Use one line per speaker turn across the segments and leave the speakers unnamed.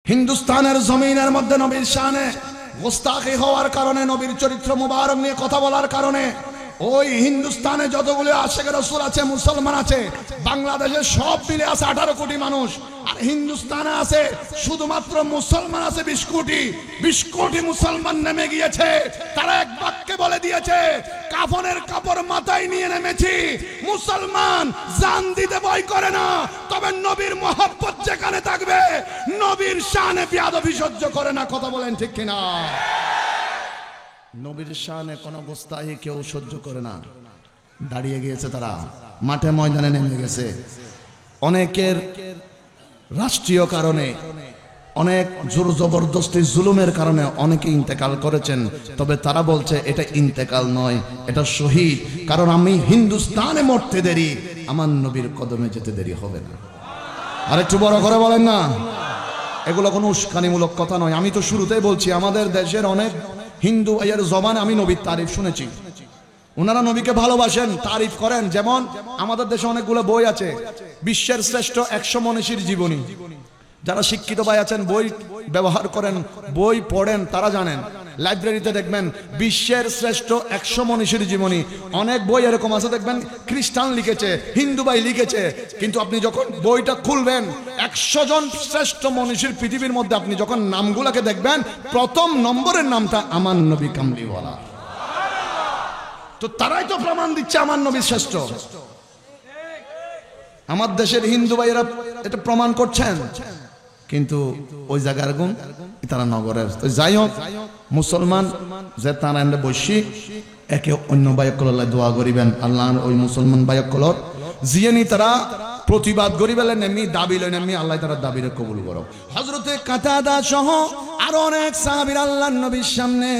হিন্দুস্তানের জমিনের মধ্যে নবীর শানে গোস্তাখি হওয়ার কারণে, নবীর চরিত্র মুবারক নিয়ে কথা বলার কারণে ওই হিন্দুস্তানে যতগুলো আশিক রাসূল আছে, মুসলমান আছে, বাংলাদেশে সব মিলে আছে 18 কোটি মানুষ, আর হিন্দুস্তানে আছে শুধুমাত্র মুসলমান আছে 20 কোটি। 20 কোটি মুসলমান নেমে গিয়েছে, তারা এক বাক্যে বলে দিয়েছে কাফনের কাপড় মাথায় নিয়ে নেমেছি। মুসলমান জান দিতে ভয় করে না, তবে নবীর মহব্বত যেখানে থাকবে নবীর শানে বেয়াদবি সহ্য করে না। কথা বলেন ঠিক কিনা? নবীর শানে কোনো গোস্তাহি কেউ সহ্য করে না। দাঁড়িয়ে গিয়েছে, তারা মাঠে ময়দানে নেমে গেছে। অনেকের রাষ্ট্রীয় কারণে, অনেক জোর জবরদস্তি জুলুমের কারণে অনেকে ইন্তেকাল করেছেন, তবে তারা বলছে এটা ইন্তেকাল নয়, এটা শহীদ। কারণ আমি হিন্দুস্তানে মরতে দেরি, আমার নবীর কদমে যেতে দেরি হবে না। আর একটু বড় করে বলেন না, এগুলো কোনো উস্কানিমূলক কথা নয়। আমি তো শুরুতেই বলছি, আমাদের দেশের অনেক হিন্দু ভাইয়ের জবানে আমি নবীর তারিফ শুনেছি। ওনারা নবীকে ভালোবাসেন, তারিফ করেন। যেমন আমাদের দেশে অনেকগুলো বই আছে, বিশ্বের শ্রেষ্ঠ 100 মনীষীর জীবনী। যারা শিক্ষিত ভাই আছেন, বই ব্যবহার করেন, বই পড়েন, তারা জানেন। লাইব্রেরিতে দেখবেন বিশ্বের শ্রেষ্ঠ 100 মনীষীর জীবনী। অনেক বই এরকম আছে, দেখবেন খ্রিস্টান লিখেছে, হিন্দু ভাই লিখেছে, কিন্তু আপনি যখন বইটা খুলবেন 100 জন শ্রেষ্ঠ মনীষীর পৃথিবীর মধ্যে আপনি যখন নামগুলোকে দেখবেন, প্রথম নম্বরের নামটা আমার নবী কামলিওয়ালা। তো তারাই তো প্রমাণ দিচ্ছে আমার নবী শ্রেষ্ঠ। আমার দেশের হিন্দু ভাইয়েরা এটা প্রমাণ করছেন, কিন্তু ওই জায়গার গুণ তারা নগরের। তো যাই হোক, মুসলমান যে তারা বসি একে অন্য বায়কল্লাহ দোয়া করিবেন, আল্লাহ ওই মুসলমান বায়কলর জিয়ানি তারা প্রতিবাদ করিবেন, এমনি দাবি লইন, এমনি আল্লাহ তারা দাবিরে কবুল করো। হযরতে কাতাদা সহ আর অনেক সাহাবীরা আল্লাহর নবীর সামনে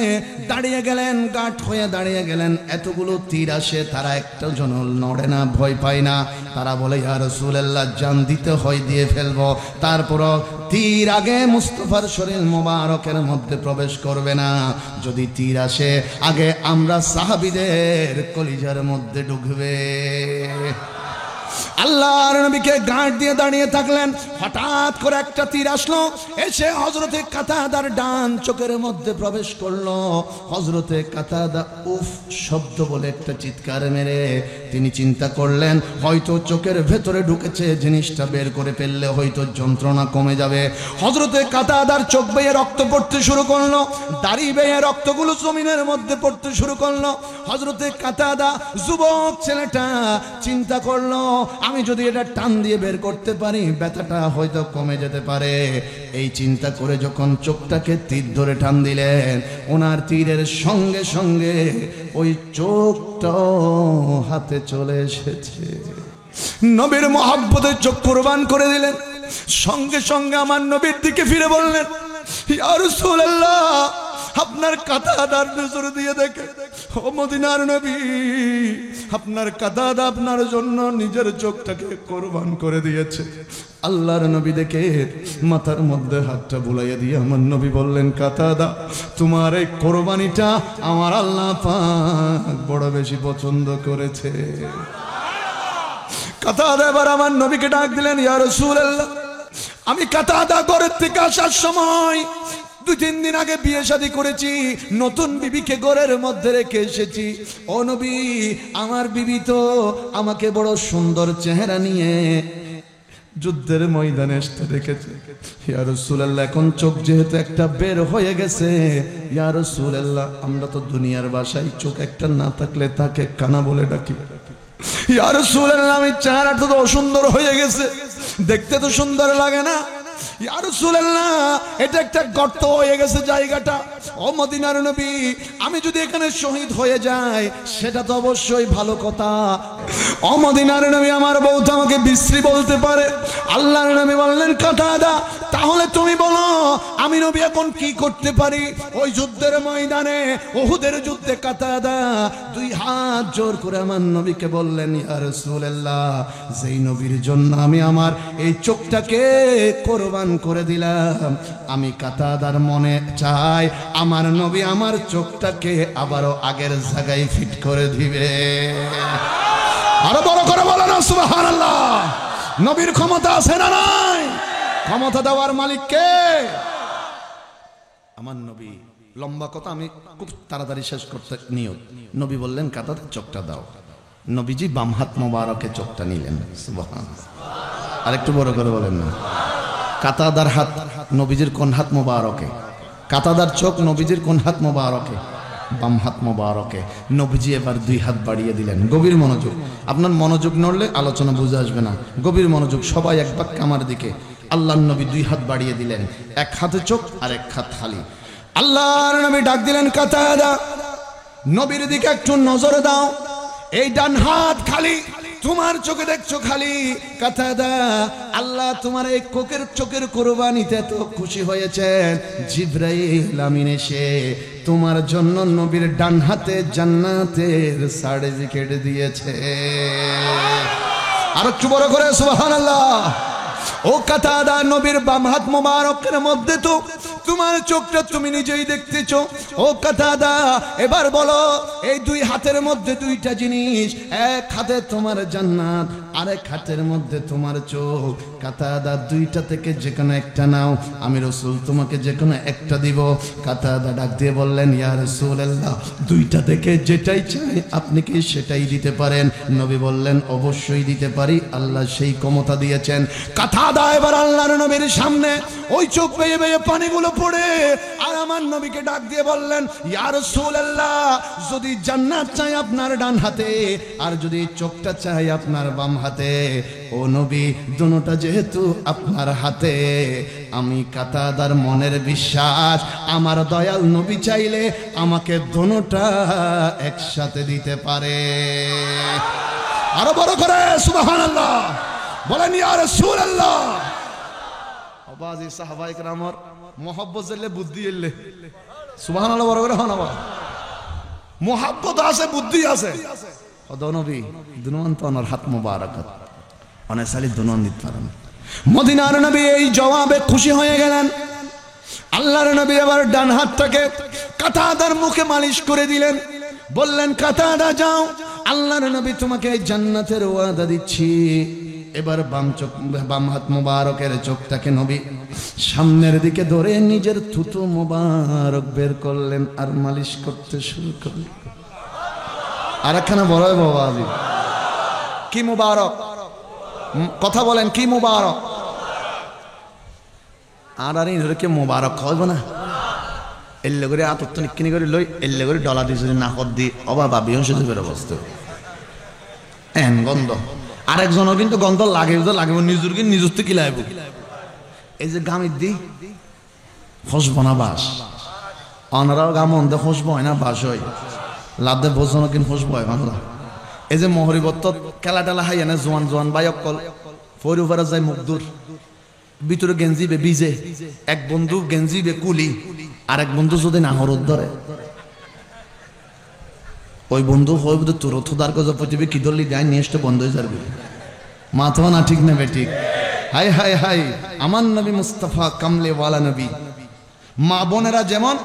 দাঁড়িয়ে গেলেন, গাঁট হয়ে দাঁড়িয়ে গেলেন। এতগুলো তীর আসে, তারা একটা জন নড়ে না, ভয় পায় না। তারা বলে ইয়া রাসূলুল্লাহ, জান দিতে হয় দিয়ে ফেলবো, তারপরও তীর আগে মুস্তাফার শরীর মোবারকের মধ্যে প্রবেশ করবে না। যদি তীর আসে আগে আমরা সাহাবীদের কলিজার মধ্যে ঢুকবে। আল্লাহর নবীকে গাঁট দিয়ে দাঁড়িয়ে থাকলেন। হঠাৎ করে একটা তীর আসলো, এসে হযরতে কাতাদার ডান চোখের মধ্যে প্রবেশ করলো। হযরতে কাতাদা উফ শব্দ বলে একটা চিৎকার মেরে তিনি চিন্তা করলেন, হয়তো চোখের ভেতরে ঢুকেছে, জিনিসটা বের করে ফেললে হয়তো যন্ত্রণা কমে যাবে। হযরতে কাতাদার চোখ বেয়ে রক্ত পড়তে শুরু করলো, দাড়ি বেয়ে রক্তগুলো জমিনের মধ্যে পড়তে শুরু করলো। হযরতে কাতাদা যুবক ছেলেটা চিন্তা করলো, আমি যদি এটা টান দিয়ে বের করতে পারি ব্যথাটা হয়তো কমে যেতে পারে। এই চিন্তা করে যখন চোখটাকে তীর ধরে টান দিলেন, ওনার তীরের সঙ্গে সঙ্গে ওই চোখটাও হাতে চলে এসেছে। নবীর মহব্বতে চোখ কুরবান করে দিলেন। সঙ্গে সঙ্গে আমার নবীর দিকে ফিরে বললেন, ইয়া রাসূলুল্লাহ, আপনার কাতাদার নজর দিয়ে দেখে, ও মদিনার নবী, আপনার কাতাদা আপনার জন্য নিজের চোখটাকে কোরবান করে দিয়েছে। আল্লাহর নবী দেখে মাথার মধ্যে হাতটা বুলাইয়া দিয়ে আমার নবী বললেন, কাতাদা, তোমার এই কোরবানিটা আমার আল্লাহ পাক বড় বেশি পছন্দ করেছে। কাতাদা এবার আমার নবীকে ডাক দিলেন, ইয়া রাসূলুল্লাহ, আমি কাতাদা ঘরের থেকে আসার সময় 2-3 দিন আগে বিয়ে শাদী করেছি, নতুন বিবিকে ঘরের মধ্যে রেখে এসেছি। ও নবী, আমার বিবি তো আমাকে বড় সুন্দর চেহারা নিয়ে যুদ্ধের ময়দানে আসতে দেখেছে। ইয়া রাসূলুল্লাহ, এখন চোখ যেহেতু একটা বের হয়ে গেছে, ইয়া রাসূলুল্লাহ, আমরা তো দুনিয়ার ভাষায় চোখ একটা না থাকলে তাকে কানা বলে ডাকি। ইয়া রাসূলুল্লাহ, আমি চেহারাটা তো অসুন্দর হয়ে গেছে, দেখতে তো সুন্দর লাগে না। ইয়া রাসূলুল্লাহ, এটা একটা গর্ত হয়ে গেছে জায়গাটা। ও মদিনার নবী, আমি যদি এখানে শহীদ হয়ে যাই সেটা তো অবশ্যই ভালো কথা। ও মদিনার নবী, আমার বউ তো আমাকে বিশ্রী বলতে পারে। আল্লাহর নবী বললেন, কাতাদা, তাহলে তুমি বলো আমি নবী এখন কি করতে পারি? ওই যুদ্ধের ময়দানে, উহুদের যুদ্ধে কাতাদা 2 হাত জোর করে আমার নবীকে বললেন, ইয়া রাসূলুল্লাহ, যেই নবীর জন্য আমি আমার এই চোখটাকে কোরবান করে দিলাম, আমি কাতাদার মনে চাই আমার নবী আমার চোখটাকে আবারও আগের জায়গায় ফিট করে দিবে। আরো বড় করে বলো না সুবহানাল্লাহ। নবীর ক্ষমতা আছে না নাই? ক্ষমতা দেওয়ার মালিক কে? আমার নবী। লম্বা কথা, আমি খুব তাড়াতাড়ি শেষ করতে নিয়ত। নবী বললেন কাতাদার চোখটা দাও। নবীজি বাম হাত মোবারকে চোখটা নিলেন। সুবহানাল্লাহ। আরেকটু বড় করে বলেন না। কাতাদার হাত নবীজির কোন হাত মোবারকে? কাতাদার চোখ নবীজির কোন হাত মোবারকে? বাম হাত মোবারকে। নবীজি এবার দুই হাত বাড়িয়ে দিলেন। গভীর মনোযোগ, আপনার মনোযোগ নড়লে আলোচনা বুঝে আসবে না। গভীর মনোযোগ, সবাই এক বাক্যে আমার দিকে। আল্লাহর নবী দুই হাত বাড়িয়ে দিলেন, এক হাতে চোখ আর এক হাত খালি। আল্লাহর নবী ডাক দিলেন কাতাদা, নবীর দিকে একটু নজর দাও। এই ডান হাত খালি, তোমার চোখে দেখছো খালি। কাতাদা, আল্লাহ তোমার এই চোখের কুরবানিতে তো খুশি হয়েছেন। জিবরাইল আমিন এসে তোমার জন্য নবীর ডান হাতে জান্নাতের সার্টিফিকেট দিয়েছে। আর একটু বড় করে সুবহানাল্লাহ। ও কাতাদা, নবীর বাম হাত মোবারকের মধ্যে তো তোমার চোখটা তুমি নিজেই দেখতেছো। ও কাতাদা, এবার বলো, এই দুই হাতের মধ্যে দুইটা জিনিস, এক হাতে তোমার জান্নাত, আরেক হাতের মধ্যে তোমার চোখ। কাতাদা, দুইটা থেকে যে কোনো একটা নাও, আমি রাসূল তোমাকে যে কোনো একটা দিব। কাতাদা ডাক দিয়ে বললেন, ইয়া রাসূলুল্লাহ, দুইটা থেকে যেটাই চাই আপনি কি সেটাই দিতে পারেন? নবী বললেন, অবশ্যই দিতে পারি, আল্লাহ সেই ক্ষমতা দিয়েছেন। কাতাদা এবার আল্লাহর নবীর সামনে ওই চোখ বেয়ে বেয়ে পানিগুলো পড়ে আর আমার নবীকে ডাক দিয়ে বললেন, ইয়া রাসূলুল্লাহ, যদি জান্নাত চাই আপনার ডান হাতে, আর যদি চোখটা চাই আপনার বাম হাতে। ও নবী, দুটোটা যেহেতু আপনার হাতে, আমি কাতাদার মনের বিশ্বাস, আমার দয়াল নবী চাইলে আমাকে দুটোটা একসাথে দিতে পারে। আরো বড় করে সুবহানাল্লাহ বলেন, ইয়া রাসূলুল্লাহ। আবাজি সাহাবায়ে কেরামর মোহাব্বত জেলে বুদ্ধি এলে সুবহানাল্লাহ বড় করে হন। আবার মোহাব্বত আছে, বুদ্ধি আছে। ও নবী, দুনমান তো ওনার হাত মোবারক, অনেক সালি দুনমান দিতে পারেন। মদিনার নবী এই জবাবে খুশি হয়ে গেলেন। আল্লাহর নবী আবার ডান হাতটাকে কাতাদার মুখে মালিশ করে দিলেন। বললেন, কাতাদা যাও, আল্লাহর নবী তোমাকে জান্নাতের ওয়াদা দিচ্ছি। এবার বাম হাত মোবারকের চোখটাকে নবী সামনের দিকে ধরে নিজের থুতু মোবারক বের করলেন আর মালিশ করতে শুরু করলেন। আর একখানা বড় বাবা, কি মুবারক, কথা বলেন, কি মুবারক। আর আর ইনকে মুবারক হইব না, এল্লে করে আতত্ব নিকিনি করে লই, এল্লে করে ডলা দিয়ে যদি নাকত দি অবা বা বিহসের অবস্থা এন গন্ধ। আরেকজনও কিন্তু গন্ধ লাগে লাগে, নিজের কি নিজস্ব কি লাগবে। এই যে গামির দি খসব না বাস, অনারাও গা মন্দে খসব হয় না বাস হয়, লাভে ভোজন কিন্তু খসব হয় বাংলা। এই যে মহরিবত্ত খেলা টেলা হাই না জোয়ান জোয়ান বাই অকল ফরিফারা যায় মুখদুর, ভিতরে গেঞ্জিবে বিজে, এক বন্ধু গেঞ্জিবে কুলি, আর এক বন্ধু যদি নাহরত ধরে, ওই বন্ধু হয় বোধ তোর থোদার গজ পচিবে কি ধরলি গায়ে নিয়ে এসে বন্ধ হয়ে যাবে। মাথা না ঠিক নেবে ঠিক। হাই হাই হাই, আমার নবী মুস্তাফা কামলে ওয়ালা নবী। মা বোনেরা যেমন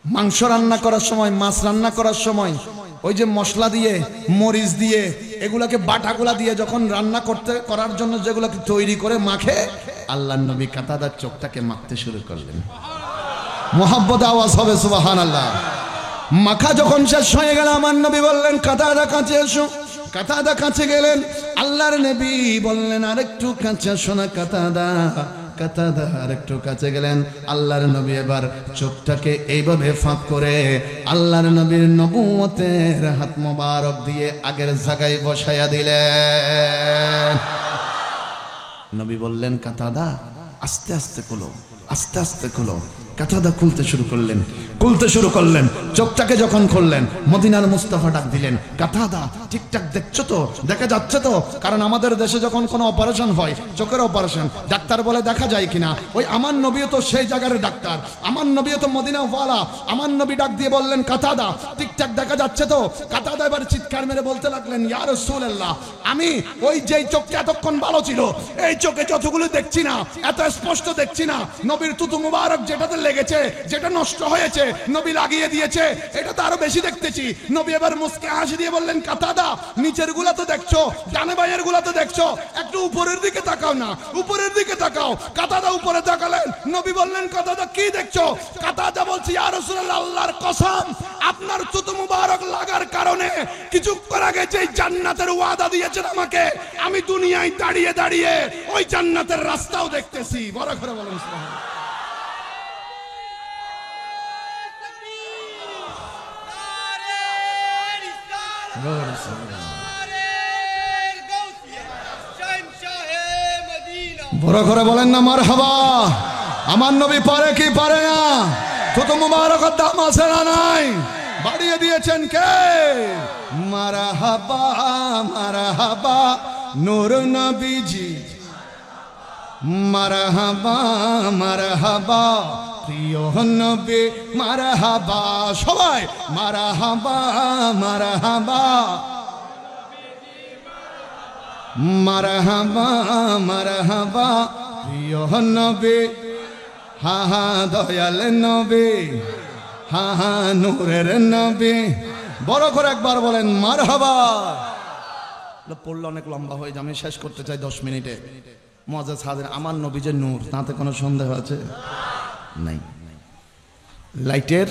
মাংস রান্না করার সময়, মাছ রান্না করার সময় ওই যে মশলা দিয়ে, মরিচ দিয়ে, এগুলাকে বাটাগুলা দিয়ে যখন রান্না করার জন্য যেগুলাকে তৈরি করে মাখে, আল্লাহর নবী কাতাদার চোখটাকে মাখতে শুরু করলেন। মুহাব্বত আওয়াজ হবে সুবহানাল্লাহ। মাখা যখন শেষ হয়ে গেল, আমার নবী বললেন, কাতাদা কাছে এসো। কাতাদা কাছে গেলেন। আল্লাহর নবী বললেন, আরেকটু কাছে আসো না কাতাদা। কাতাদা আরেকটু কাছে গেলেন। আল্লাহর নবী এবার চোখটাকে এইভাবে ফাঁক করে আল্লাহর নবীর নবুয়তের হাত মোবারক দিয়ে আগের জায়গায় বসাইয়া দিলেন। নবী বললেন, কাতাদা আস্তে আস্তে খুলো, আস্তে আস্তে খুলো। কাতাদা খুলতে শুরু করলেন। চোখটাকে যখন খুললেন, মদিনার মুস্তাফা ডাক দিলেন, কাতাদা ঠিকঠাক দেখছো তো, দেখা যাচ্ছে তো? কারণ আমাদের দেশে যখন কোনো অপারেশন হয়, চোখের অপারেশন, ডাক্তার বলে দেখা যায় কিনা, ওই আমার নবীও তো সেই জায়গার ডাক্তার, আমার নবীও তো মদিনা ওয়ালা। আমার নবী ডাক দিয়ে বললেন, কাতাদা ঠিকঠাক দেখা যাচ্ছে তো? কাতাদা এবার চিৎকার মেরে বলতে লাগলেন, ইয়া রাসূলুল্লাহ, আমি ওই যেই চোখটা এতক্ষণ ভালো ছিল, এই চোখে যতগুলো দেখছি না, এত স্পষ্ট দেখছি না। নবীর থুতু মুবারক যেটাতে লেগেছে, যেটা নষ্ট হয়েছে নবী লাগিয়ে দিয়েছে, এটা তো আরো বেশি দেখতেছি। নবী এবার মুস্কে হাসি দিয়ে বললেন, কাতাদা নিচের গুলা তো দেখছো, ডানে বাইয়ের গুলা তো দেখছো, একটু উপরের দিকে তাকাও না, উপরের দিকে তাকাও। কাতাদা উপরে তাকালেন, নবী বললেন, কাতাদা কি দেখছো? কাতাদা বলছি, ইয়া রাসূলুল্লাহ, আল্লাহর কসম, আপনার থুতু মুবারক লাগার কারণে কিছুক্ষণ আগে যে জান্নাতের ওয়াদা দিয়েছেন আমাকে, আমি দুনিয়ায় দাঁড়িয়ে দাঁড়িয়ে ওই জান্নাতের রাস্তাও দেখতেছি। বড় করে বলুন সুবহানাল্লাহ। বড় করে বলেন না মারহাবা। আমার নবী পারে কি পারে না? থুতু মুবারকের দাম আছে না নাই? বাড়িয়ে দিয়েছেন কে? মারহাবা মারহাবা নূর নবীজি, মারহাবা মারহাবা প্রিয় নবী, মারহাবা সবাই, মারহাবা মারহাবা মারহাবা মারহাবা প্রিয় নবী, হা হা দয়াল নবী, হা হা নূরের নবী। বড় করে একবার বলেন মারহাবা। পড়লে অনেক লম্বা হয়ে যায়, আমি শেষ করতে চাই 10 মিনিটে। মুআজ্জাজ হাজির, আমার নবী যে নূর, তাতে কোনো সন্দেহ আছে? নাই। লাইটের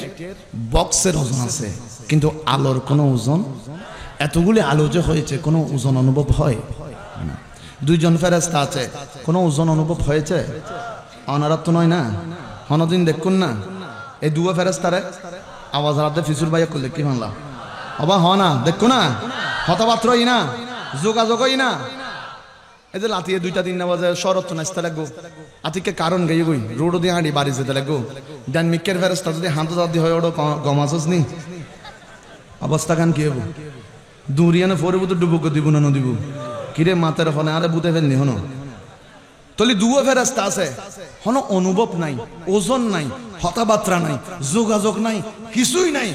বক্সের ওজন আছে, কিন্তু আলোর কোনো ওজন, এতগুলি আলো যে হয়েছে কোনো ওজন অনুভব হয় না। 2 জন ফেরেশতা আছে, কোনো ওজন অনুভব হয়েছে? অনারাত তো নয় না, হনদিন দেখুন না এই 2 ফেরেশতারে আওয়াজ রাতে ফিসুর ভাইয়া করলে কি মানলা অবা হ না, দেখো না হতপাত্রই না, যোগাযোগই না। এই যে লাতিয়ে 2টা 3টা বাজে শরৎ নাচতে লাগবো, আতিকে কারণ গাই গই রোড দিয়ে হাঁড়ি বাড়ি যেতে লাগবো। ডান মিকের ফেরেশতা যদি হাঁটু দাদি হয় ওটা গমাছস নি, অবস্থা কান কি হবো? দুরিয়ানে ফরে বুতো ডুবুক দিব না নদীব কিরে মাথার ফলে আরে বুতে ফেলনি হনো। তলি 2 ফেরেশতা আছে, হনো অনুভব নাই, ওজন নাই, হতাবাত্রা নাই, যোগাযোগ নাই, কিছুই নাই।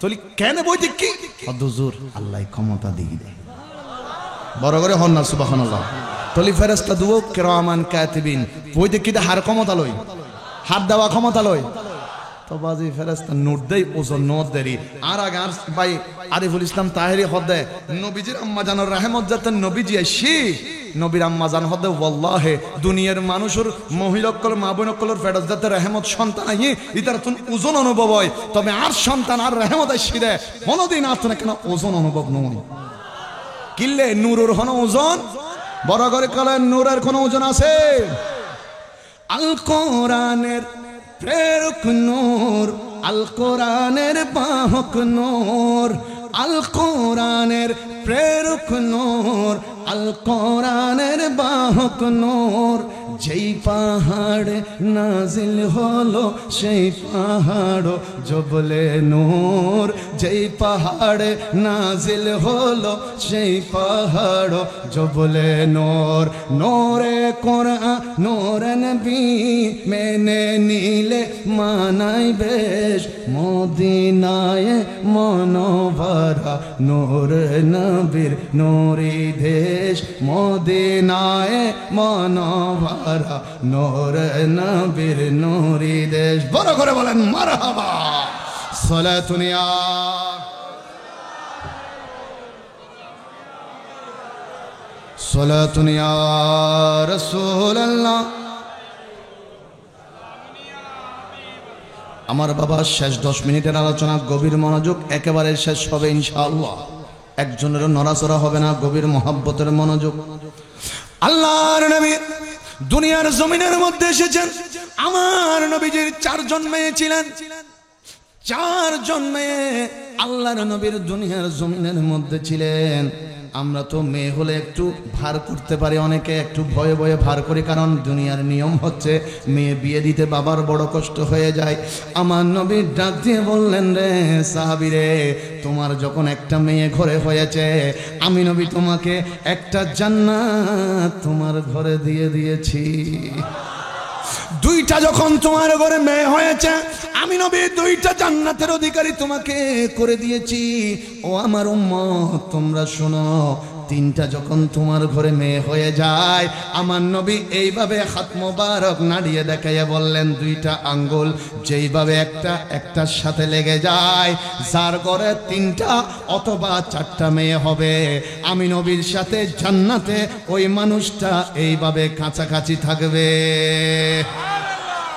তলি কেন বইতে কি হুজুর আল্লাহ ক্ষমতা দিয়ে দেয়। বড় করে হন না সুবহানাল্লাহ। তলি ফেরেশতা 2 কিরামান কাতিবিন, বইতে কি হার ক্ষমতা লই, হাত দেওয়া ক্ষমতা লই। তো বাজি ফেরেশতা নোট দেই, ওজন নোট দেরি। আর আগে আর ভাই আরিফুল ইসলাম তাহেরি হদে নবীজির আম্মা জানের রাহমত জাতের নবীজি আইছি, নবীর আম্মা জান হদে ওয়াল্লাহে দুনিয়ার মানুষের মহিলাকল মা বোনকলের ফেরত জাতের রাহমত সন্তান আই ইতার তুন ওজন অনুভব হয়, তবে আর সন্তান আর রাহমত আইছি রে কোনদিন আতনে কেন ওজন অনুভব নয়। কিল্লে নূরের হন ওজন, বড় করে কলেন নূরের কোন ওজন আছে? আল কোরআনের প্রেরক নূর, আল কোরআনের বাহক নূর, আল কোরআনের প্রেরক নূর, আল কোরআনের বাহক নূর। যেই পাহাড়ে নাজিল হলো সেই পাহাড় জবলে নূর, যেই পাহাড়ে নাজিল হলো সেই পাহাড় জবলে নূর। নূরে কোরআন নূরে নবী মেনে নিলে মানাই বেশ, মদিনায় মনোভরা নূর নবীর নূরি দেশ, মদিনায় মনোভরা নূর নবীর নূরি দেশ। বড় করে বলেন মারহাবা। সালাতুন ইয়া সালাতুন ইয়া রাসূলুল্লাহ। আমার বাবা শেষ 10 মিনিটের আলোচনা গভীর মনোযোগ, একেবারে শেষ হবে ইনশাআল্লাহ। একজনেরও নড়াচড়া হবে না, গভীর মহব্বতের মনোযোগ। আল্লাহর নবী দুনিয়ার জমিনের মধ্যে এসেছেন। আমার নবীজির 4 জন মেয়ে ছিলেন, 4 জন মেয়ে আল্লাহর নবীর দুনিয়ার জমিনের মধ্যে ছিলেন। আমরা তো মেয়ে হলে একটু ভার করতে পারি, অনেকে একটু ভয়ে ভয়ে ভার করি, কারণ দুনিয়ার নিয়ম হচ্ছে মেয়ে বিয়ে দিতে বাবার বড় কষ্ট হয়ে যায়। আমার নবী ডাক দিয়ে বললেন, রে সাহাবী রে, তোমার যখন একটা মেয়ে ঘরে হয়েছে, আমি নবী তোমাকে একটা জান্নাত তোমার ঘরে দিয়ে দিয়েছি। 2টা যখন তোমার ঘরে মেয়ে হয়েছে, আমি নবী 2টা জান্নাতের অধিকারী তোমাকে করে দিয়েছি। ও আমার উম্মত তোমরা শোনো, তিনটা যখন তোমার ঘরে মেয়ে হয়ে যায়, আমার নবী এইভাবে হাত মোবারক নাড়িয়ে দেখাইয়া বললেন, দুইটা আঙ্গুল যেইভাবে একটার সাথে লেগে যায়, যার ঘরে তিনটা অথবা চারটা মেয়ে হবে, আমি নবীর সাথে জান্নাতে ওই মানুষটা এইভাবে কাছাকাছি থাকবে।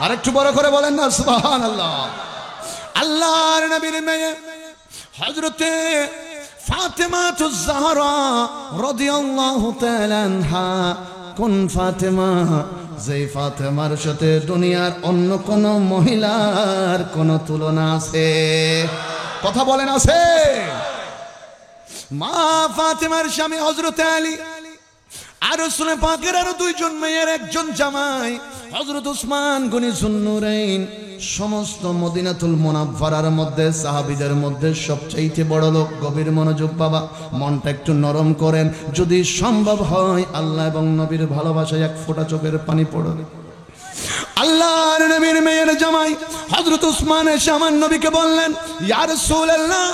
আরেকটু বড় করে বলেন না সুবহানাল্লাহ। আল্লাহর নবীর মেয়ে হযরতে ফাতেমাতুজ জাহরা রাদিয়াল্লাহু তাআলা আনহা, কোন ফাতেমা? যেই ফাতেমার সাথে দুনিয়ার অন্য কোন মহিলার কোন তুলনা আছে? কথা বলেন আছে? মা ফাতেমার স্বামী হযরতে আলী, আর রাসূল পাকের আরো দুইজন মেয়ের একজন জামাই হযরত উসমান গনি যুন্নুরাইন, সমস্ত মদিনাতুল মুনাওয়ারার মধ্যে সাহাবীদের মধ্যে সবচাইতে বড় লোক। গভীর মনোযোগ বাবা, মনটা একটু নরম করেন, যদি সম্ভব হয় আল্লাহ এবং নবীর ভালোবাসায় এক ফোঁটা চোখের পানি পড়বে। আল্লাহর নবীর মেয়ের জামাই হযরত উসমান এসে আমার নবীকে বললেন, ইয়া রাসূলুল্লাহ,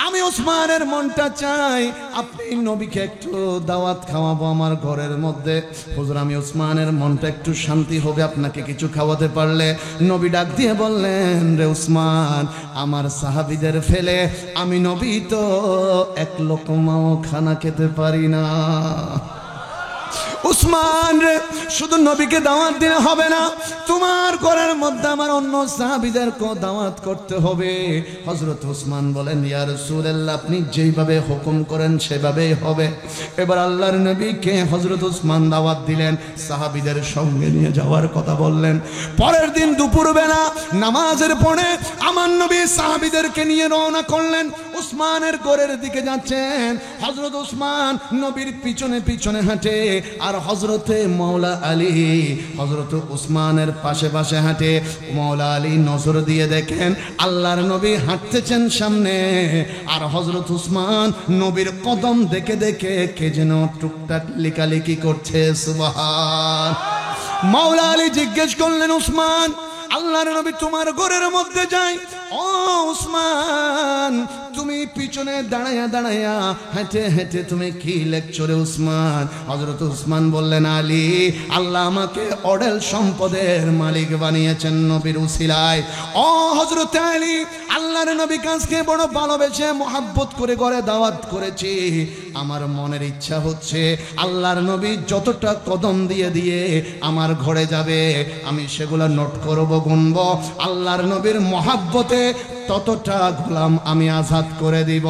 আমি উসমানের মনটা চাই, আপনি নবীকে একটু দাওয়াত খাওয়াবো আমার ঘরের মধ্যে। হুজুর, আমি উসমানের মনটা একটু শান্তি হবে আপনাকে কিছু খাওয়াতে পারলে। নবী ডাক দিয়ে বললেন, রে উসমান, আমার সাহাবীদের ফেলে আমি নবী তো এক লোকমাও খানা খেতে পারি না। উসমান রে, শুধু নবীকে দাওয়াত দিলে হবে না, তোমার ঘরের মধ্যে আমার অন্য সাহাবীদেরকে দাওয়াত করতে হবে। হযরত উসমান বলেন, ইয়া রাসূলুল্লাহ, আপনি যেইভাবে হুকুম করেন সেভাবেই হবে। এবার আল্লাহর নবীকে হযরত উসমান দাওয়াত দিলেন, সাহাবীদের সঙ্গে নিয়ে যাওয়ার কথা বললেন। পরের দিন দুপুরবেলা নামাজের পরে আমার নবী সাহাবীদেরকে নিয়ে রওনা করলেন। উসমানের ঘরের দিকে যাচ্ছেন। হযরত উসমান নবীর পিছনে পিছনে হাঁটে, আর হযরতে মাওলা আলী হযরত উসমানের পাশে পাশে হাঁটে। মাওলা আলী নজর দিয়ে দেখেন আল্লাহর নবী হাঁটতেছেন সামনে, আর হযরত উসমান নবীর কদম দেখে দেখে কে যেন টুকটাক লিকালিকি করছে। সুবহান। মাওলা আলী জিজ্ঞেস করলেন, উসমান, আল্লাহর নবী তোমার ঘরের মধ্যে যায়, ও উসমান, তুমি পিছনে দাঁড়ায়া দাঁড়ায়া হেঁটে হেঁটে তুমি কি লেকচরে উসমান? হযরত উসমান বললেন, আলী, আল্লাহ আমাকে অঢেল সম্পদের মালিক বানিয়েছেন নবীর উসিলায়। ও হযরত আলী, আল্লাহর নবী কাছকে বড় ভালোবেসে মোহাব্বত করে ঘরে দাওয়াত করেছি। আমার মনের ইচ্ছা হচ্ছে আল্লাহর নবী যতটা কদম দিয়ে দিয়ে আমার ঘরে যাবে, আমি সেগুলো নোট করব, গুনব। আল্লাহর নবীর মোহাব্বতে ততটা গোলাম আমি আজাদ করে দিব।